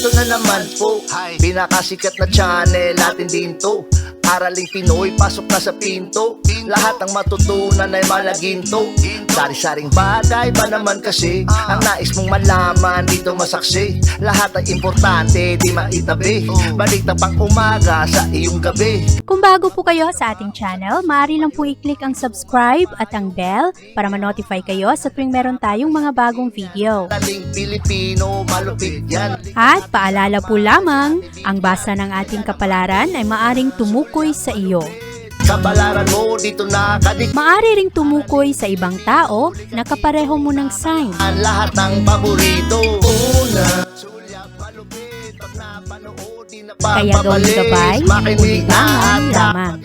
Eto na naman po, pinakasikat na channel natin din to. Araling Pinoy, pasok na sa pinto. Lahat ng matutunan ay malaginto. Sari-saring bagay ba naman kasi ang nais mong malaman dito masaksi. Lahat ay importante, di maitabi. Balik na pang umaga sa iyong gabi. Kung bago po kayo sa ating channel, maaari lang po i-click ang subscribe at ang bell para ma-notify kayo sa tuwing meron tayong mga bagong video. Taling Pilipino, malupit yan. At paalala po lamang, ang basa ng ating kapalaran ay maaring tumukoy sa iyo. Kapalaran mo dito nakadik. Maaari ring tumukoy sa ibang tao na kapareho mo ng sign. Ang lahat ng paborito. Una, sulyap, malupit. Pag napanood, di na Kaya gawing gabay, makinig ulilangan at lamang.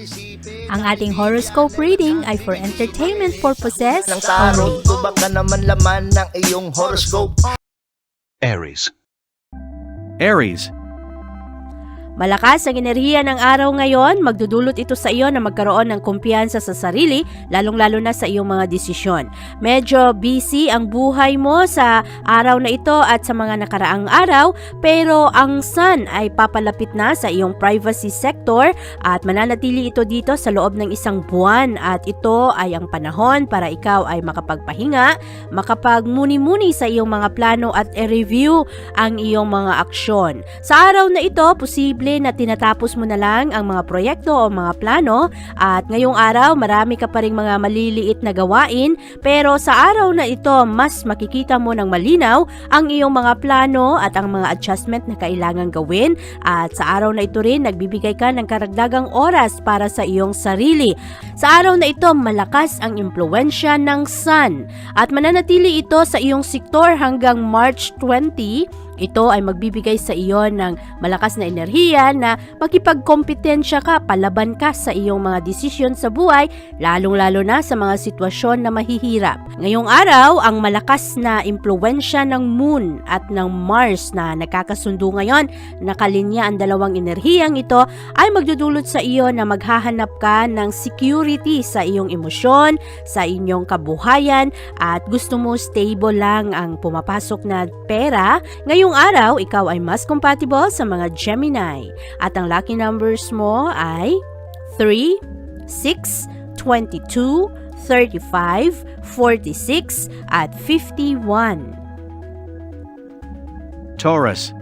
Ang ating horoscope reading ay for entertainment purposes ng tarot. only. Tubak ka naman laman ng iyong horoscope. Aries. Aries. Malakas ang enerhiya ng araw ngayon, magdudulot ito sa iyo na magkaroon ng kumpiyansa sa sarili, lalong-lalo na sa iyong mga desisyon. Medyo busy ang buhay mo sa araw na ito at sa mga nakaraang araw, pero ang sun ay papalapit na sa iyong privacy sector at mananatili ito dito sa loob ng isang buwan at ito ay ang panahon para ikaw ay makapagpahinga, makapagmuni-muni sa iyong mga plano at i-review ang iyong mga aksyon. Sa araw na ito, posible na tinatapos mo na lang ang mga proyekto o mga plano at ngayong araw marami ka pa ring mga maliliit na gawain pero sa araw na ito mas makikita mo ng malinaw ang iyong mga plano at ang mga adjustment na kailangan gawin at sa araw na ito rin nagbibigay ka ng karagdagang oras para sa iyong sarili. Sa araw na ito malakas ang impluwensya ng sun at mananatili ito sa iyong sektor hanggang March 20. Ito ay magbibigay sa iyo ng malakas na enerhiya na makipagkompetensya ka, palaban ka sa iyong mga desisyon sa buhay, lalong-lalo na sa mga sitwasyon na mahihirap. Ngayong araw, ang malakas na impluwensya ng Moon at ng Mars na nagkakasundo ngayon, nakalinya ang dalawang enerhiyang ito, ay magdudulot sa iyo na maghahanap ka ng security sa iyong emosyon, sa inyong kabuhayan, at gusto mo stable lang ang pumapasok na pera. Ngayong araw, ikaw ay mas compatible sa mga Gemini at ang lucky numbers mo ay 3, 6, 22, 35, 46 at 51. Taurus.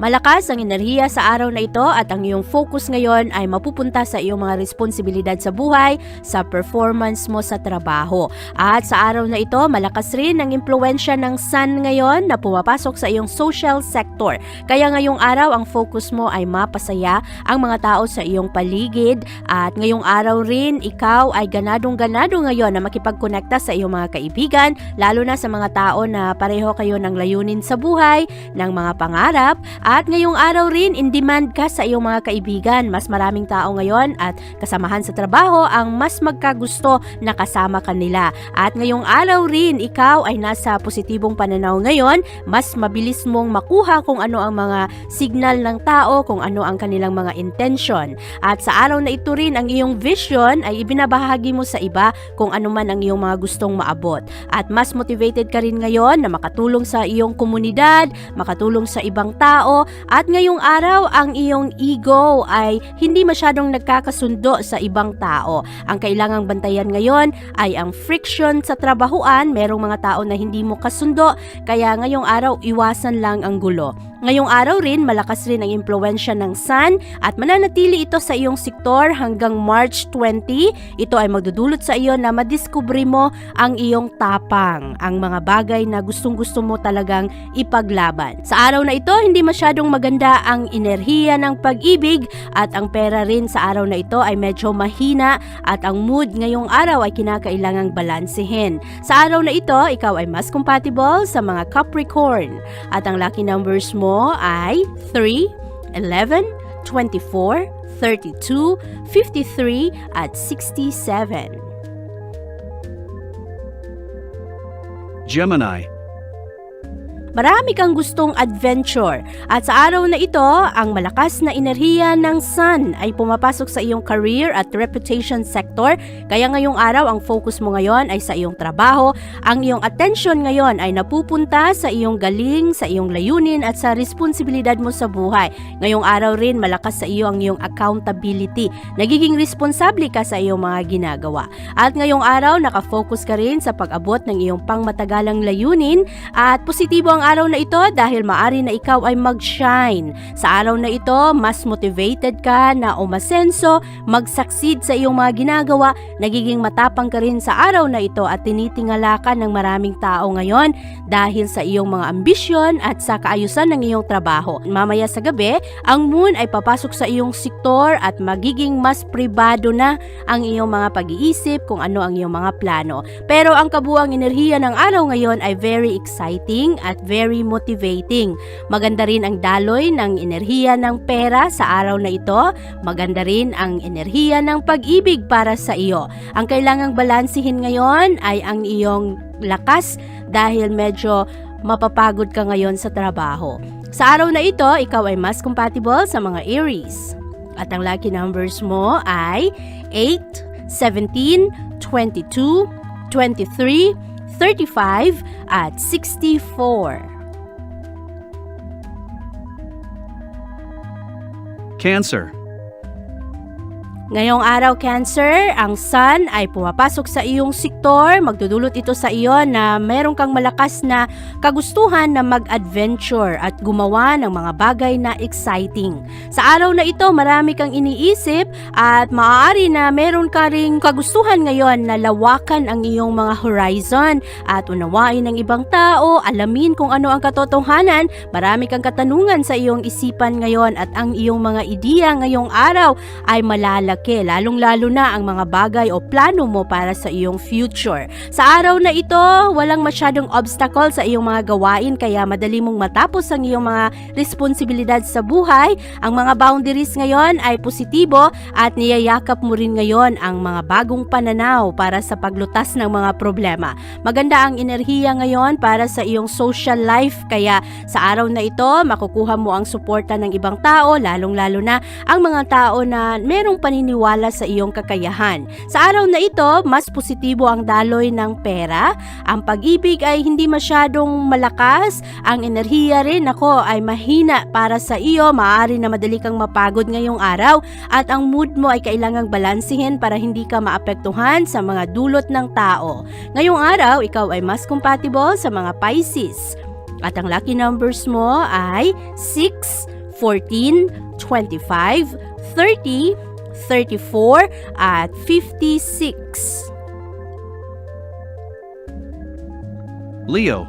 Malakas ang enerhiya sa araw na ito at ang iyong focus ngayon ay mapupunta sa iyong mga responsibilidad sa buhay, sa performance mo sa trabaho. At sa araw na ito, malakas rin ang impluwensya ng sun ngayon na pumapasok sa iyong social sector. Kaya ngayong araw, ang focus mo ay mapasaya ang mga tao sa iyong paligid at ngayong araw rin, ikaw ay ganadong-ganado ngayon na makipagkonekta sa iyong mga kaibigan, lalo na sa mga tao na pareho kayo ng layunin sa buhay, ng mga pangarap. At ngayong araw rin, in demand ka sa iyong mga kaibigan. Mas maraming tao ngayon at kasamahan sa trabaho ang mas magkagusto na kasama kanila. At ngayong araw rin, ikaw ay nasa positibong pananaw ngayon. Mas mabilis mong makuha kung ano ang mga signal ng tao, kung ano ang kanilang mga intention. At sa araw na ito rin, ang iyong vision ay ibinabahagi mo sa iba kung ano man ang iyong mga gustong maabot. At mas motivated ka rin ngayon na makatulong sa iyong komunidad, makatulong sa ibang tao. At ngayong araw, ang iyong ego ay hindi masyadong nagkakasundo sa ibang tao. Ang kailangang bantayan ngayon ay ang friction sa trabahuan. Merong mga tao na hindi mo kasundo, kaya ngayong araw, iwasan lang ang gulo. Ngayong araw rin, malakas rin ang impluwensya ng sun at mananatili ito sa iyong sektor hanggang March 20. Ito ay magdudulot sa iyo na madiskubre mo ang iyong tapang, ang mga bagay na gustong-gusto mo talagang ipaglaban. Sa araw na ito, hindi masyadong maganda ang enerhiya ng pag-ibig at ang pera rin sa araw na ito ay medyo mahina at ang mood ngayong araw ay kinakailangang balansehin. Sa araw na ito, ikaw ay mas compatible sa mga Capricorn at ang lucky numbers mo ay 3, 11, 24, 32, 53 at 67. Gemini. Marami kang gustong adventure. At sa araw na ito, ang malakas na enerhiya ng Sun ay pumapasok sa iyong career at reputation sector. Kaya ngayong araw, ang focus mo ngayon ay sa iyong trabaho. Ang iyong attention ngayon ay napupunta sa iyong galing, sa iyong layunin at sa responsibilidad mo sa buhay. Ngayong araw rin, malakas sa iyo ang iyong accountability. Nagiging responsable ka sa iyong mga ginagawa. At ngayong araw, nakafocus ka rin sa pag-abot ng iyong pangmatagalang layunin at positibo ang araw na ito dahil maari na ikaw ay mag-shine. Sa araw na ito, mas motivated ka na umasenso, mag-succeed sa iyong mga ginagawa, nagiging matapang ka rin sa araw na ito at tinitingala ka ng maraming tao ngayon dahil sa iyong mga ambisyon at sa kaayusan ng iyong trabaho. Mamaya sa gabi, ang moon ay papasok sa iyong sektor at magiging mas pribado na ang iyong mga pag-iisip kung ano ang iyong mga plano. Pero ang kabuang enerhiya ng araw ngayon ay very exciting at very motivating. Maganda rin ang daloy ng enerhiya ng pera sa araw na ito. Maganda rin ang enerhiya ng pag-ibig para sa iyo. Ang kailangang balansihin ngayon ay ang iyong lakas dahil medyo mapapagod ka ngayon sa trabaho. Sa araw na ito, ikaw ay mas compatible sa mga Aries. At ang lucky numbers mo ay 8, 17, 22, 23, 35 at 64. Cancer. Ngayong araw, Cancer, ang Sun ay pumapasok sa iyong sektor. Magdudulot ito sa iyo na meron kang malakas na kagustuhan na mag-adventure at gumawa ng mga bagay na exciting. Sa araw na ito, marami kang iniisip at maaari na meron ka ring kagustuhan ngayon na lawakan ang iyong mga horizon at unawain ng ibang tao, alamin kung ano ang katotohanan. Marami kang katanungan sa iyong isipan ngayon at ang iyong mga ideya ngayong araw ay malalaki. Lalong-lalo na ang mga bagay o plano mo para sa iyong future. Sa araw na ito, walang masyadong obstacle sa iyong mga gawain kaya madali mong matapos ang iyong mga responsibilidad sa buhay. Ang mga boundaries ngayon ay positibo at niyayakap mo rin ngayon ang mga bagong pananaw para sa paglutas ng mga problema. Maganda ang enerhiya ngayon para sa iyong social life kaya sa araw na ito, makukuha mo ang suporta ng ibang tao, lalong-lalo na ang mga tao na merong paniniwala sa iyong kakayahan. Sa araw na ito, mas positibo ang daloy ng pera. Ang pag-ibig ay hindi masyadong malakas. Ang enerhiya rin ay mahina para sa iyo. Maaari na madali kang mapagod ngayong araw at ang mood mo ay kailangang balansihin para hindi ka maapektuhan sa mga dulot ng tao. Ngayong araw, ikaw ay mas compatible sa mga Pisces. At ang lucky numbers mo ay 6, 14, 25, 30, 34 at 56. Leo.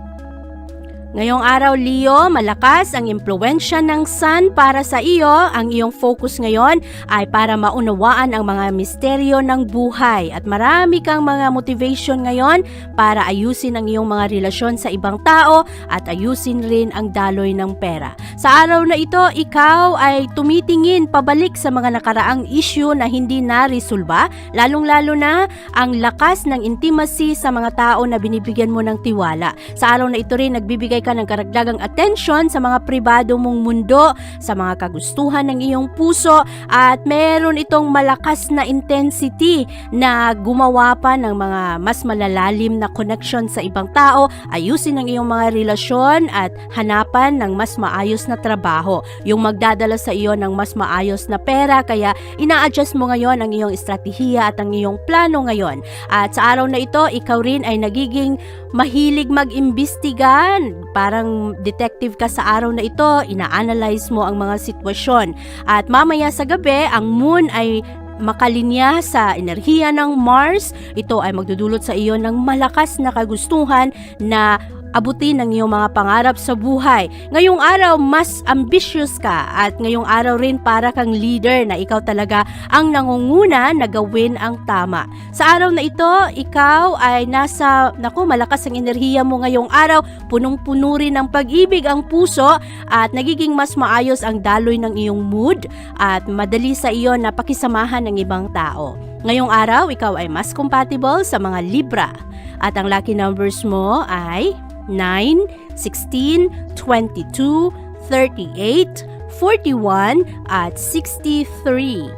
Ngayong araw, Leo, malakas ang impluwensya ng Sun para sa iyo. Ang iyong focus ngayon ay para maunawaan ang mga misteryo ng buhay at marami kang mga motivation ngayon para ayusin ang iyong mga relasyon sa ibang tao at ayusin rin ang daloy ng pera. Sa araw na ito, ikaw ay tumitingin pabalik sa mga nakaraang issue na hindi na-resolba, lalong-lalo na ang lakas ng intimacy sa mga tao na binibigyan mo ng tiwala. Sa araw na ito rin, nagbibigay ka ng karagdagang atensyon sa mga pribado mong mundo, sa mga kagustuhan ng iyong puso at meron itong malakas na intensity na gumawa pa ng mga mas malalalim na connection sa ibang tao, ayusin ang iyong mga relasyon at hanapan ng mas maayos na trabaho. Yung magdadala sa iyo ng mas maayos na pera kaya ina-adjust mo ngayon ang iyong estratehiya at ang iyong plano ngayon. At sa araw na ito, ikaw rin ay nagiging mahilig mag-imbestigan. Parang detective ka sa araw na ito, ina-analyze mo ang mga sitwasyon. At mamaya sa gabi, ang moon ay makalinya sa enerhiya ng Mars. Ito ay magdudulot sa iyo ng malakas na kagustuhan na abutin ang iyong mga pangarap sa buhay. Ngayong araw, mas ambitious ka at ngayong araw rin para kang leader na ikaw talaga ang nangunguna na gawin ang tama. Sa araw na ito, ikaw ay malakas ang enerhiya mo ngayong araw, punong-puno rin ng pag-ibig ang puso at nagiging mas maayos ang daloy ng iyong mood at madali sa iyo na pakisamahan ng ibang tao. Ngayong araw, ikaw ay mas compatible sa mga Libra. At ang lucky numbers mo ay 9, 16, 22, 38, 41, at 63.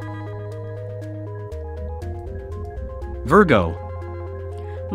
Virgo.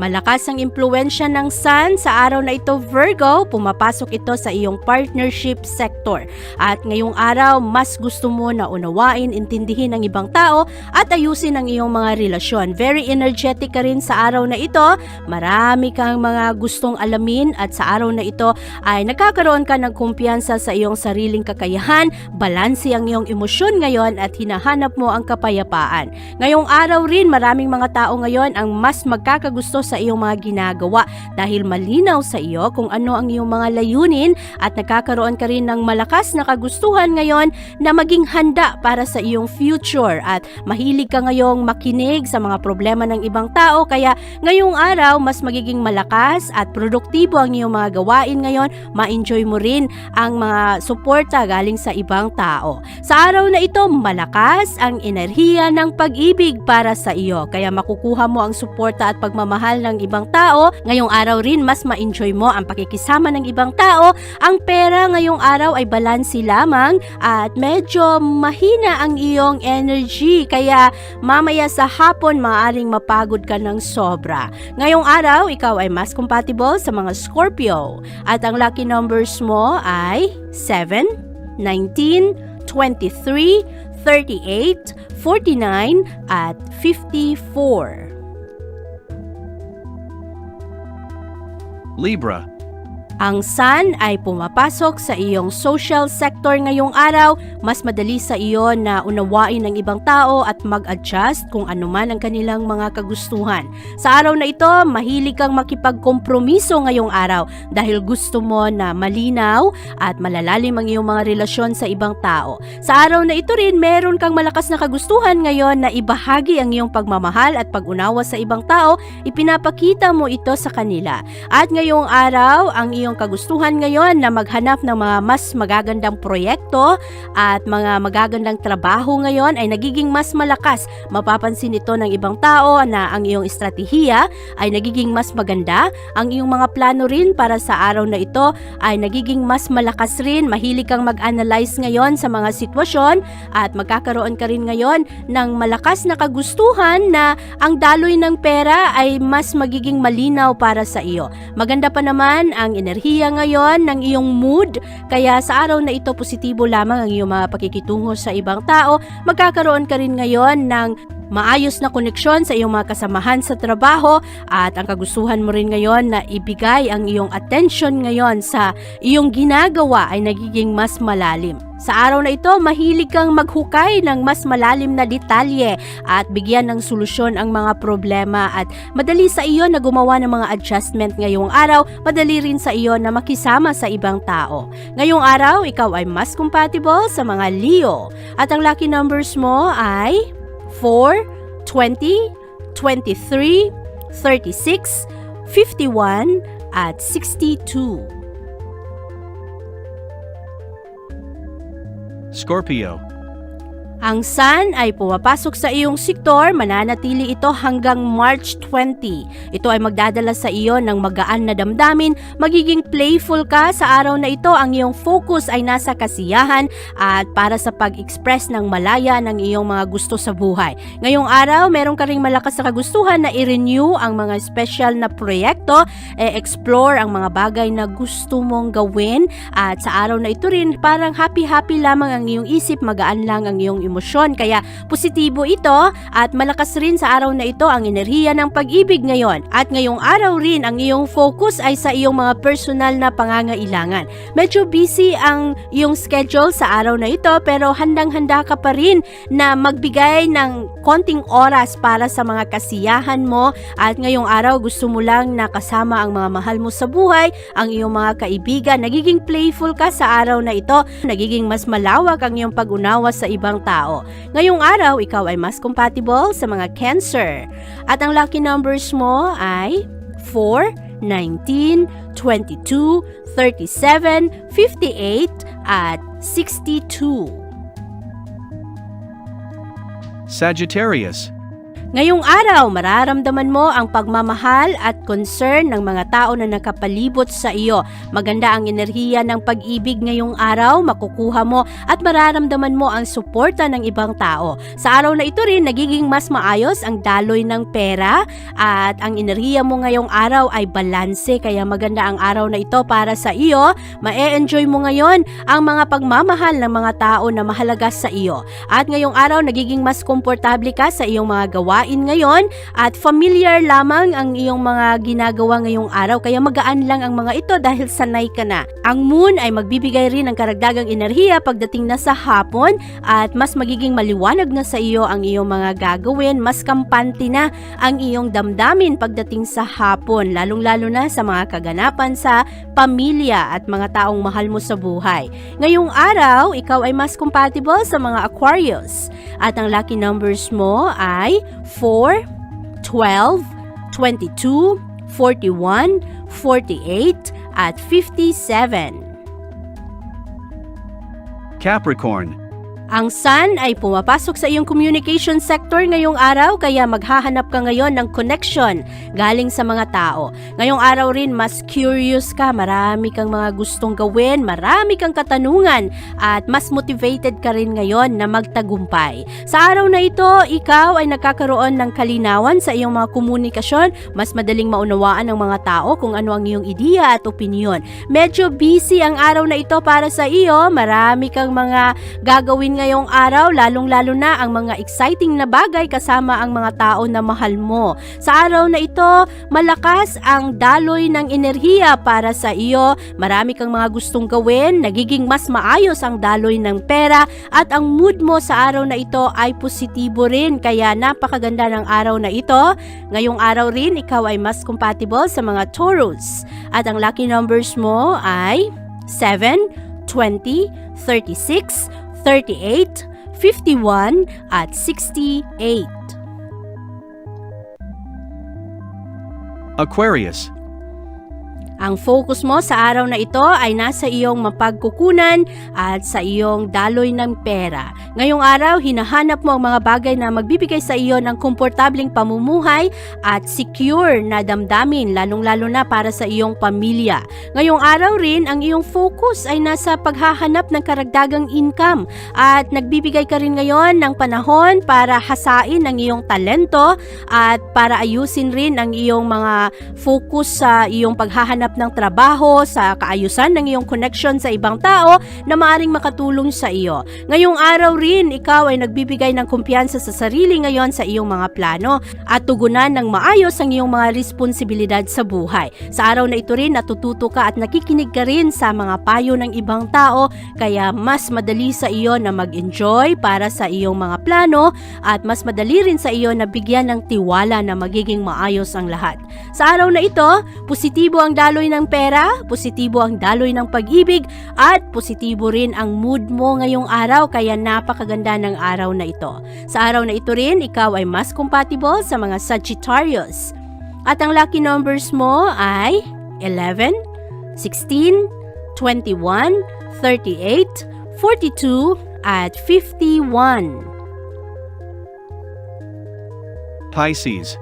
Malakas ang impluensya ng Sun sa araw na ito, Virgo. Pumapasok ito sa iyong partnership sector. At ngayong araw, mas gusto mo na unawain, intindihin ang ibang tao at ayusin ang iyong mga relasyon. Very energetic ka rin sa araw na ito. Marami kang mga gustong alamin at sa araw na ito ay nagkakaroon ka ng kumpiyansa sa iyong sariling kakayahan. Balanse ang iyong emosyon ngayon at hinahanap mo ang kapayapaan. Ngayong araw rin, maraming mga tao ngayon ang mas magkakagusto sa iyong mga ginagawa dahil malinaw sa iyo kung ano ang iyong mga layunin at nagkakaroon ka rin ng malakas na kagustuhan ngayon na maging handa para sa iyong future at mahilig ka ngayong makinig sa mga problema ng ibang tao kaya ngayong araw mas magiging malakas at produktibo ang iyong mga gawain ngayon, ma-enjoy mo rin ang mga suporta galing sa ibang tao. Sa araw na ito, malakas ang enerhiya ng pag-ibig para sa iyo kaya makukuha mo ang suporta at pagmamahal ng ibang tao. Ngayong araw rin, mas ma-enjoy mo ang pakikisama ng ibang tao. Ang pera ngayong araw ay balanse lamang at medyo mahina ang iyong energy. Kaya mamaya sa hapon, maaaring mapagod ka ng sobra. Ngayong araw, ikaw ay mas compatible sa mga Scorpio. At ang lucky numbers mo ay 7, 19, 23, 38, 49, at 54. Libra. Ang Sun ay pumapasok sa iyong social sector ngayong araw. Mas madali sa iyo na unawain ng ibang tao at mag-adjust kung ano man ang kanilang mga kagustuhan. Sa araw na ito, mahilig kang makipagkompromiso ngayong araw dahil gusto mo na malinaw at malalalim ang iyong mga relasyon sa ibang tao. Sa araw na ito rin, meron kang malakas na kagustuhan ngayon na ibahagi ang iyong pagmamahal at pag-unawa sa ibang tao. Ipinapakita mo ito sa kanila. At ngayong araw, ang iyong kagustuhan ngayon na maghanap ng mga mas magagandang proyekto at mga magagandang trabaho ngayon ay nagiging mas malakas. Mapapansin ito ng ibang tao na ang iyong estratehiya ay nagiging mas maganda. Ang iyong mga plano rin para sa araw na ito ay nagiging mas malakas rin. Mahilig kang mag-analyze ngayon sa mga sitwasyon at magkakaroon ka rin ngayon ng malakas na kagustuhan na ang daloy ng pera ay mas magiging malinaw para sa iyo. Maganda pa naman ang enerhiya ngayon ng iyong mood, kaya sa araw na ito positibo lamang ang iyong mga pakikitungo sa ibang tao. Magkakaroon ka rin ngayon ng maayos na koneksyon sa iyong mga kasamahan sa trabaho at ang kagustuhan mo rin ngayon na ibigay ang iyong attention ngayon sa iyong ginagawa ay nagiging mas malalim. Sa araw na ito, mahilig kang maghukay ng mas malalim na detalye at bigyan ng solusyon ang mga problema at madali sa iyo na gumawa ng mga adjustment ngayong araw, madali rin sa iyo na makisama sa ibang tao. Ngayong araw, ikaw ay mas compatible sa mga Leo at ang lucky numbers mo ay 4, 20, 23, 36, 51, at 62. Scorpio. Ang Sun ay pumapasok sa iyong sektor, mananatili ito hanggang March 20. Ito ay magdadala sa iyo ng magaan na damdamin, magiging playful ka sa araw na ito. Ang iyong focus ay nasa kasiyahan at para sa pag-express ng malaya ng iyong mga gusto sa buhay. Ngayong araw, meron ka ring malakas na kagustuhan na i-renew ang mga special na proyekto, explore ang mga bagay na gusto mong gawin at sa araw na ito rin parang happy-happy lamang ang iyong isip, magaan lang ang iyong emosyon. Kaya positibo ito at malakas rin sa araw na ito ang enerhiya ng pag-ibig ngayon. At ngayong araw rin ang iyong focus ay sa iyong mga personal na pangangailangan. Medyo busy ang iyong schedule sa araw na ito pero handang-handa ka pa rin na magbigay ng konting oras para sa mga kasiyahan mo at ngayong araw gusto mo lang na kasama ang mga mahal mo sa buhay, ang iyong mga kaibigan. Nagiging playful ka sa araw na ito. Nagiging mas malawak ang iyong pag-unawa sa ibang tao. Ngayong araw, ikaw ay mas compatible sa mga Cancer. At ang lucky numbers mo ay 4, 19, 22, 37, 58, at 62. Sagittarius. Ngayong araw, mararamdaman mo ang pagmamahal at concern ng mga tao na nakapalibot sa iyo. Maganda ang enerhiya ng pag-ibig ngayong araw, makukuha mo at mararamdaman mo ang suporta ng ibang tao. Sa araw na ito rin, nagiging mas maayos ang daloy ng pera at ang enerhiya mo ngayong araw ay balanse, kaya maganda ang araw na ito para sa iyo. Ma-enjoy mo ngayon ang mga pagmamahal ng mga tao na mahalaga sa iyo. At ngayong araw, nagiging mas komportable ka sa iyong mga gawain ngayon at familiar lamang ang iyong mga ginagawa ngayong araw, kaya magaan lang ang mga ito dahil sanay ka na. Ang moon ay magbibigay rin ng karagdagang enerhiya pagdating na sa hapon at mas magiging maliwanag na sa iyo ang iyong mga gagawin, mas kampante na ang iyong damdamin pagdating sa hapon, lalong-lalo na sa mga kaganapan sa pamilya at mga taong mahal mo sa buhay. Ngayong araw, ikaw ay mas compatible sa mga Aquarius at ang lucky numbers mo ay 4, 12, 22, 41, 48, at 57. Capricorn. Ang Sun ay pumapasok sa iyong communication sector ngayong araw, kaya maghahanap ka ngayon ng connection galing sa mga tao. Ngayong araw rin, mas curious ka, marami kang mga gustong gawin, marami kang katanungan at mas motivated ka rin ngayon na magtagumpay. Sa araw na ito, ikaw ay nagkakaroon ng kalinawan sa iyong mga komunikasyon, mas madaling maunawaan ng mga tao kung ano ang iyong ideya at opinyon. Medyo busy ang araw na ito para sa iyo, marami kang mga gagawin ngayong araw, lalong-lalo na ang mga exciting na bagay kasama ang mga tao na mahal mo. Sa araw na ito, malakas ang daloy ng enerhiya para sa iyo. Marami kang mga gustong gawin, nagiging mas maayos ang daloy ng pera at ang mood mo sa araw na ito ay positibo rin, kaya napakaganda ng araw na ito. Ngayong araw rin, ikaw ay mas compatible sa mga Taurus at ang lucky numbers mo ay 7, 20, 36, 38, 51, at 68. Aquarius. Ang focus mo sa araw na ito ay nasa iyong mapagkukunan at sa iyong daloy ng pera. Ngayong araw, hinahanap mo ang mga bagay na magbibigay sa iyo ng komportableng pamumuhay at secure na damdamin, lalong-lalo na para sa iyong pamilya. Ngayong araw rin, ang iyong focus ay nasa paghahanap ng karagdagang income at nagbibigay ka rin ngayon ng panahon para hasain ang iyong talento at para ayusin rin ang iyong mga focus sa iyong paghahanap ng trabaho, sa kaayusan ng iyong connection sa ibang tao na maaring makatulong sa iyo. Ngayong araw rin, ikaw ay nagbibigay ng kumpiyansa sa sarili ngayon sa iyong mga plano at tugunan ng maayos ang iyong mga responsibilidad sa buhay. Sa araw na ito rin, natututo ka at nakikinig ka rin sa mga payo ng ibang tao, kaya mas madali sa iyo na mag-enjoy para sa iyong mga plano at mas madali rin sa iyo na bigyan ng tiwala na magiging maayos ang lahat. Sa araw na ito, positibo ang daloy ng pera, positibo ang daloy ng pag-ibig at positibo rin ang mood mo ngayong araw, kaya napakaganda ng araw na ito. Sa araw na ito rin, ikaw ay mas compatible sa mga Sagittarius. At ang lucky numbers mo ay 11, 16, 21, 38, 42, at 51. Pisces.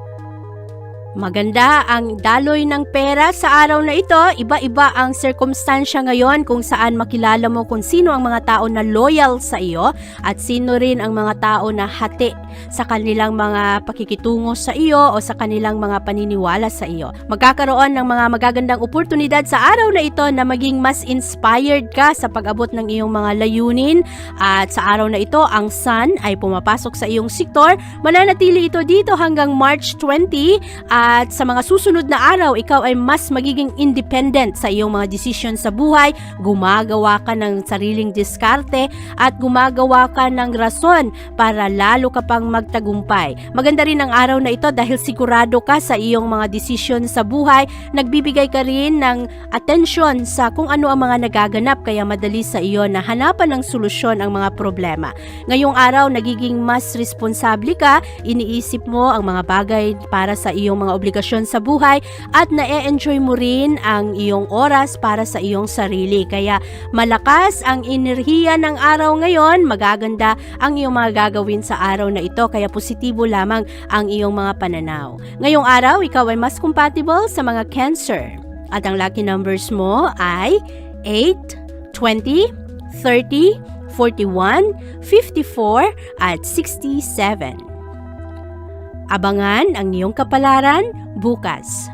Maganda ang daloy ng pera sa araw na ito. Iba-iba ang sirkumstansya ngayon kung saan makilala mo kung sino ang mga tao na loyal sa iyo at sino rin ang mga tao na hati sa kanilang mga pakikitungo sa iyo o sa kanilang mga paniniwala sa iyo. Magkakaroon ng mga magagandang oportunidad sa araw na ito na maging mas inspired ka sa pag-abot ng iyong mga layunin, at sa araw na ito, ang Sun ay pumapasok sa iyong sektor. Mananatili ito dito hanggang March 20. At sa mga susunod na araw, ikaw ay mas magiging independent sa iyong mga desisyon sa buhay, gumagawa ka ng sariling diskarte at gumagawa ka ng rason para lalo ka pang magtagumpay. Maganda rin ang araw na ito dahil sigurado ka sa iyong mga desisyon sa buhay, nagbibigay ka rin ng atensyon sa kung ano ang mga nagaganap, kaya madali sa iyo na hanapan ng solusyon ang mga problema. Ngayong araw, nagiging mas responsable ka, iniisip mo ang mga bagay para sa iyong mga obligasyon sa buhay at na-enjoy mo rin ang iyong oras para sa iyong sarili. Kaya malakas ang enerhiya ng araw ngayon, magaganda ang iyong mga gagawin sa araw na ito, kaya positibo lamang ang iyong mga pananaw. Ngayong araw, ikaw ay mas compatible sa mga Cancer. At ang lucky numbers mo ay 8, 20, 30, 41, 54 at 67. Abangan ang iyong kapalaran bukas.